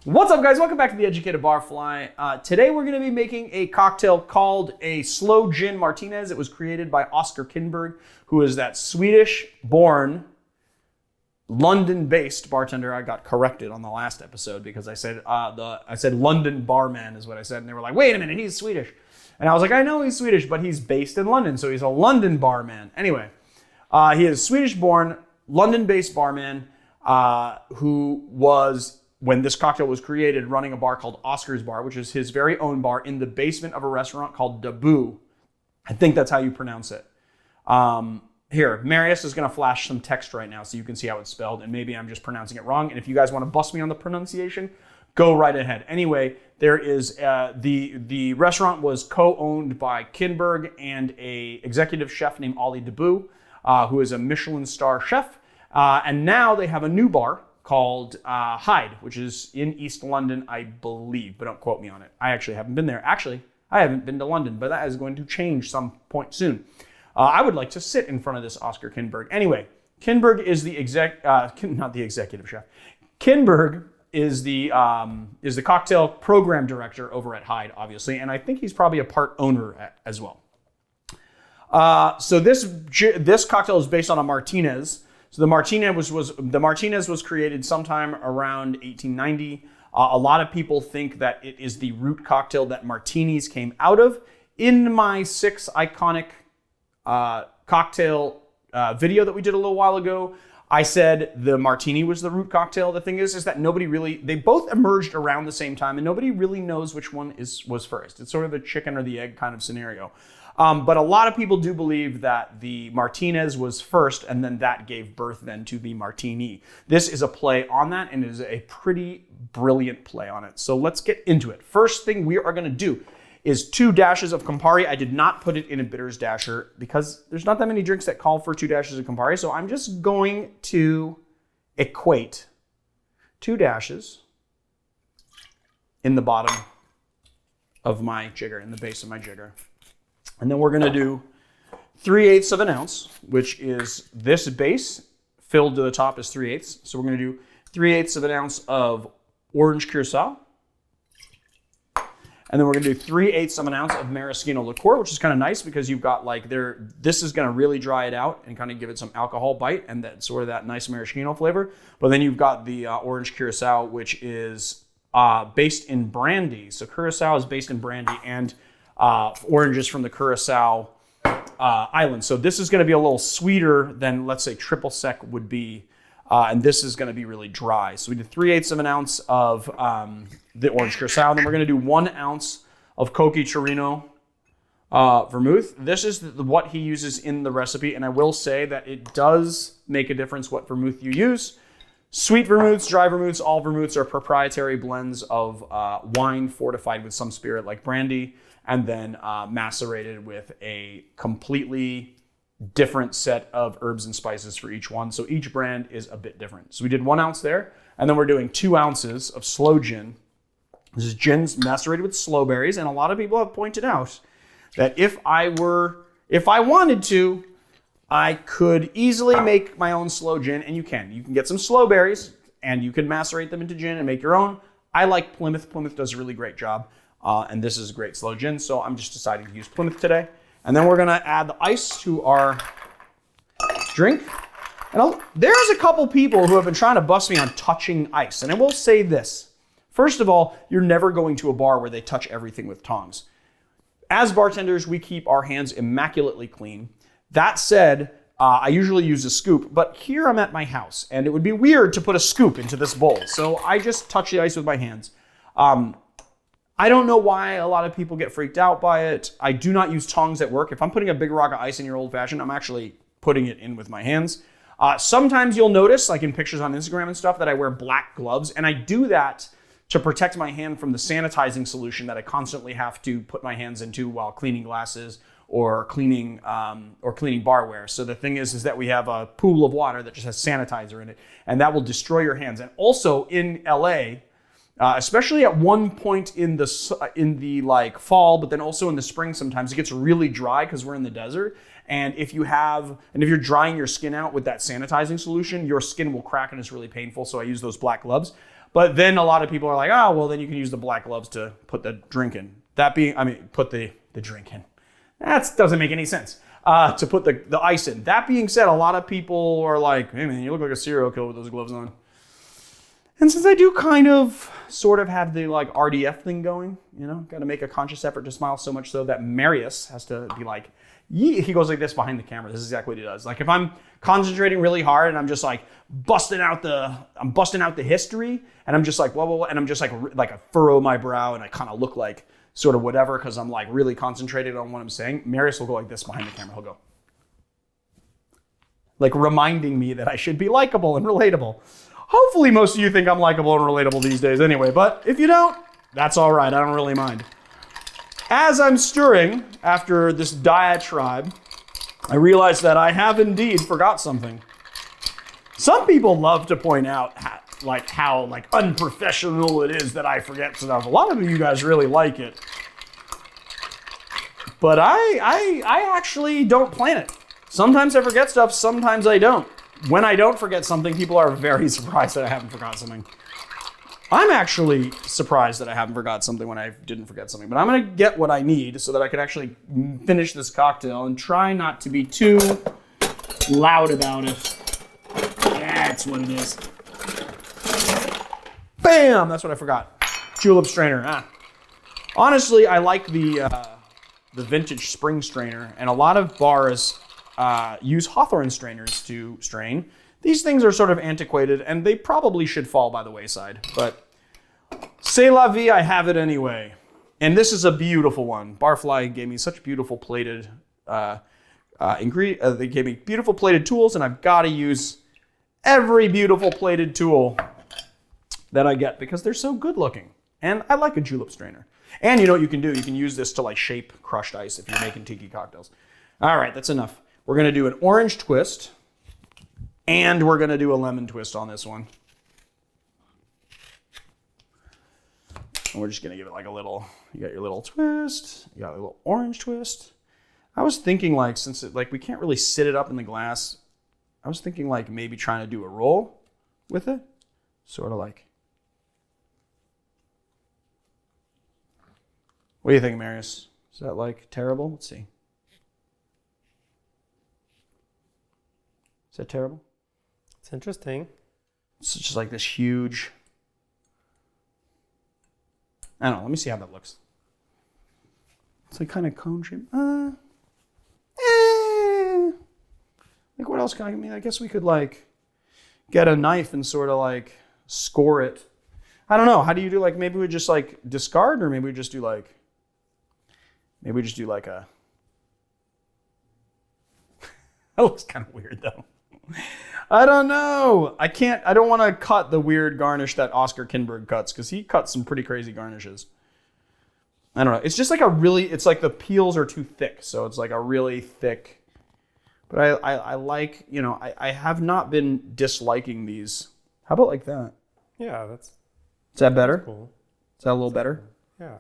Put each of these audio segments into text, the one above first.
What's up, guys? Welcome back to the Educated Barfly. Today we're going to be making a cocktail called a Sloe Gin Martinez. It was created by Oskar Kinberg, who is that Swedish-born, London-based bartender. I got corrected on the last episode because I said London Barman is what I said, and they were like, "Wait a minute, he's Swedish." And I was like, "I know he's Swedish, but he's based in London, so he's a London barman." Anyway, he is Swedish-born, London-based barman who was, when this cocktail was created, running a bar called Oskar's Bar, which is his very own bar in the basement of a restaurant called Dabbous. I think that's how you pronounce it. Here, Marius is going to flash some text right now so you can see how it's spelled, and maybe I'm just pronouncing it wrong. And if you guys want to bust me on the pronunciation, go right ahead. Anyway, there is the restaurant was co-owned by Kinberg and a executive chef named Ollie Dabbous, who is a Michelin Star chef. And now they have a new bar called Hyde, which is in East London, I believe, but don't quote me on it. I actually haven't been there. Actually, I haven't been to London, but that is going to change some point soon. I would like to sit in front of this Oskar Kinberg. Anyway, Kinberg is the not the executive chef. Kinberg is the cocktail program director over at Hyde, obviously, and I think he's probably a part owner as well. So this cocktail is based on a Martinez. So the Martinez was created sometime around 1890. A lot of people think that it is the root cocktail that martinis came out of. In my 6 iconic cocktail video that we did a little while ago, I said the martini was the root cocktail. The thing is that they both emerged around the same time, and nobody really knows which one was first. It's sort of a chicken or the egg kind of scenario. But a lot of people do believe that the Martinez was first, and then that gave birth then to the martini. This is a play on that, and it is a pretty brilliant play on it. So let's get into it. First thing we are going to do is 2 dashes of Campari. I did not put it in a bitters dasher because there's not that many drinks that call for 2 dashes of Campari. So I'm just going to equate 2 dashes in the bottom of my jigger, in the base of my jigger. And then we're going to do 3/8 of an ounce, which is this base filled to the top is 3/8. So we're going to do 3/8 of an ounce of orange curacao. And then we're going to do 3/8 of an ounce of maraschino liqueur, which is kind of nice because you've got this is going to really dry it out and kind of give it some alcohol bite and that sort of that nice maraschino flavor. But then you've got the orange curacao, which is based in brandy. So curacao is based in brandy and oranges from the Curacao island. So this is going to be a little sweeter than, let's say, triple sec would be. And this is going to be really dry. So we did 3/8 of an ounce of the orange curacao. Then we're going to do 1 ounce of Cocchi Torino vermouth. This is what he uses in the recipe. And I will say that it does make a difference what vermouth you use. Sweet vermouths, dry vermouths, all vermouths are proprietary blends of wine fortified with some spirit like brandy, and then macerated with a completely different set of herbs and spices for each one. So each brand is a bit different. So we did 1 ounce there, and then we're doing 2 ounces of sloe gin. This is gin macerated with sloe berries, and a lot of people have pointed out that if I wanted to, I could easily make my own sloe gin, and you can. You can get some sloe berries, and you can macerate them into gin and make your own. I like Plymouth. Plymouth does a really great job. And this is a great sloe gin, so I'm just deciding to use Plymouth today. And then we're going to add the ice to our drink. And there's a couple people who have been trying to bust me on touching ice. And I will say this. First of all, you're never going to a bar where they touch everything with tongs. As bartenders, we keep our hands immaculately clean. That said, I usually use a scoop, but here I'm at my house, and it would be weird to put a scoop into this bowl. So I just touch the ice with my hands. I don't know why a lot of people get freaked out by it. I do not use tongs at work. If I'm putting a big rock of ice in your old fashioned, I'm actually putting it in with my hands. Sometimes you'll notice, like in pictures on Instagram and stuff, that I wear black gloves, and I do that to protect my hand from the sanitizing solution that I constantly have to put my hands into while cleaning glasses or cleaning barware. So the thing is that we have a pool of water that just has sanitizer in it, and that will destroy your hands. And also in LA, especially at one point in the like fall, but then also in the spring, sometimes it gets really dry because we're in the desert. And if you're drying your skin out with that sanitizing solution, your skin will crack and it's really painful. So I use those black gloves. But then a lot of people are like, oh, well, then you can use the black gloves to put the drink in. Put the drink in. That doesn't make any sense. To put the ice in. That being said, a lot of people are like, hey man, you look like a serial killer with those gloves on. And since I do kind of sort of have the like RDF thing going, got to make a conscious effort to smile, so much so that Marius has to be like, he goes like this behind the camera. This is exactly what he does. Like if I'm concentrating really hard and I'm just like busting out the history, and I'm just like, whoa, and I'm just like I furrow my brow and I kind of look like sort of whatever because I'm like really concentrated on what I'm saying. Marius will go like this behind the camera. He'll go like reminding me that I should be likable and relatable. Hopefully most of you think I'm likable and relatable these days anyway, but if you don't, that's all right. I don't really mind. As I'm stirring after this diatribe, I realize that I have indeed forgot something. Some people love to point out how unprofessional it is that I forget stuff. A lot of you guys really like it. But I actually don't plan it. Sometimes I forget stuff, sometimes I don't. When I don't forget something, people are very surprised that I haven't forgot something. I'm actually surprised that I haven't forgot something when I didn't forget something. But I'm going to get what I need so that I can actually finish this cocktail and try not to be too loud about it. That's what it is. Bam! That's what I forgot. Julep strainer. Honestly, I like the vintage spring strainer, and a lot of bars use Hawthorne strainers to strain. These things are sort of antiquated, and they probably should fall by the wayside. But c'est la vie, I have it anyway. And this is a beautiful one. Barfly gave me such beautiful plated they gave me beautiful plated tools, and I've got to use every beautiful plated tool that I get because they're so good looking. And I like a julep strainer. And you know what you can do? You can use this to like shape crushed ice if you're making tiki cocktails. All right, that's enough. We're going to do an orange twist, and we're going to do a lemon twist on this one. And we're just going to give it like a little, you got your little twist, you got a little orange twist. I was thinking like, since it, like we can't really sit it up in the glass, I was thinking like maybe trying to do a roll with it. Sort of like. What do you think, Marius? Is that like terrible? Let's see. Is that terrible? It's interesting. It's just like this huge. I don't know. Let me see how that looks. It's like kind of cone shape. Like what else can I mean? I guess we could like get a knife and sort of like score it. I don't know. How do you do like maybe we just like discard, or maybe we just do like a. That looks kind of weird though. I don't know. I don't want to cut the weird garnish that Oskar Kinberg cuts because he cuts some pretty crazy garnishes. I don't know. It's just like it's like the peels are too thick. So it's like a really thick, but I like, I have not been disliking these. How about like that? Yeah, is that better? Cool. Is that a little better? Yeah.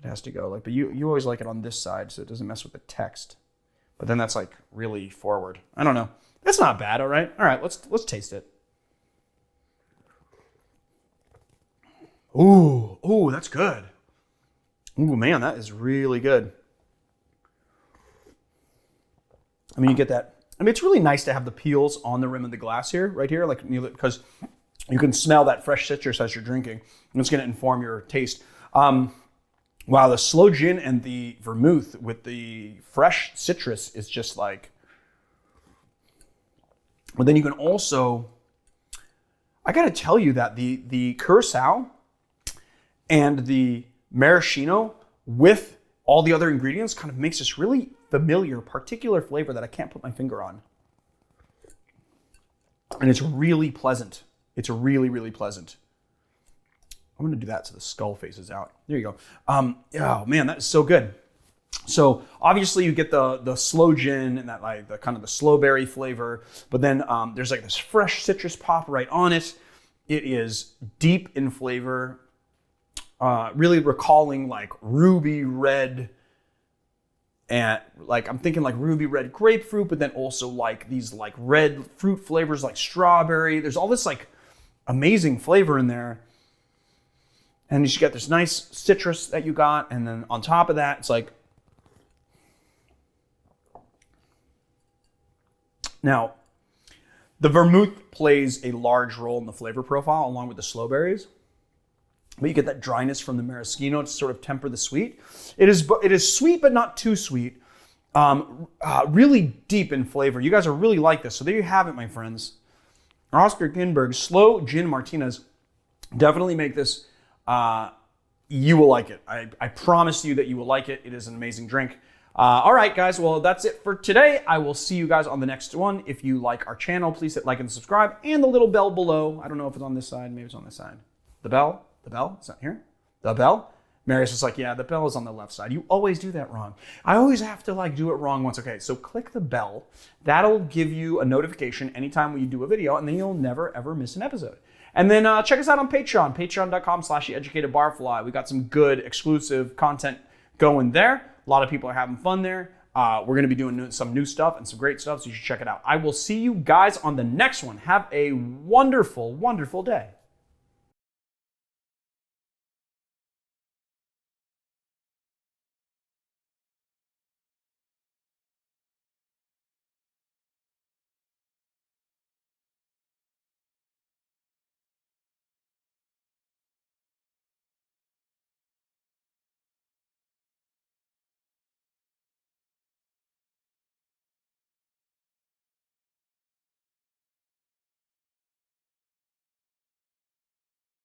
It has to go like, but you always like it on this side so it doesn't mess with the text. But then that's like really forward. I don't know. That's not bad, all right? All right, let's taste it. Ooh, that's good. Ooh, man, that is really good. I mean, you get that. I mean, it's really nice to have the peels on the rim of the glass here, right here, like because you can smell that fresh citrus as you're drinking, and it's going to inform your taste. Wow, the sloe gin and the vermouth with the fresh citrus is just like. But then you can also, I got to tell you that the curacao and the maraschino with all the other ingredients kind of makes this really familiar, particular flavor that I can't put my finger on. And it's really pleasant. It's really, really pleasant. I'm going to do that so the skull faces out. There you go. Oh man, that is so good. So obviously you get the sloe gin and that like the kind of the sloe berry flavor, but then there's like this fresh citrus pop right on it. It is deep in flavor, really recalling like ruby red, and like I'm thinking like ruby red grapefruit, but then also like these like red fruit flavors like strawberry. There's all this like amazing flavor in there. And you get this nice citrus that you got. And then on top of that, it's like, now, the vermouth plays a large role in the flavor profile along with the sloe berries. But you get that dryness from the maraschino to sort of temper the sweet. It is sweet, but not too sweet. Really deep in flavor. You guys are really like this. So there you have it, my friends. Oskar Kinberg, Sloe Gin Martinez. Definitely make this. You will like it. I promise you that you will like it. It is an amazing drink. All right, guys. Well, that's it for today. I will see you guys on the next one. If you like our channel, please hit like and subscribe and the little bell below. I don't know if it's on this side. Maybe it's on this side. The bell? The bell? Is that here? The bell? Marius is like, yeah, the bell is on the left side. You always do that wrong. I always have to do it wrong once. Okay, so click the bell. That'll give you a notification anytime we do a video, and then you'll never, ever miss an episode. And then check us out on Patreon, patreon.com/theeducatedbarfly. We got some good exclusive content going there. A lot of people are having fun there. We're going to be doing some new stuff and some great stuff, so you should check it out. I will see you guys on the next one. Have a wonderful, wonderful day.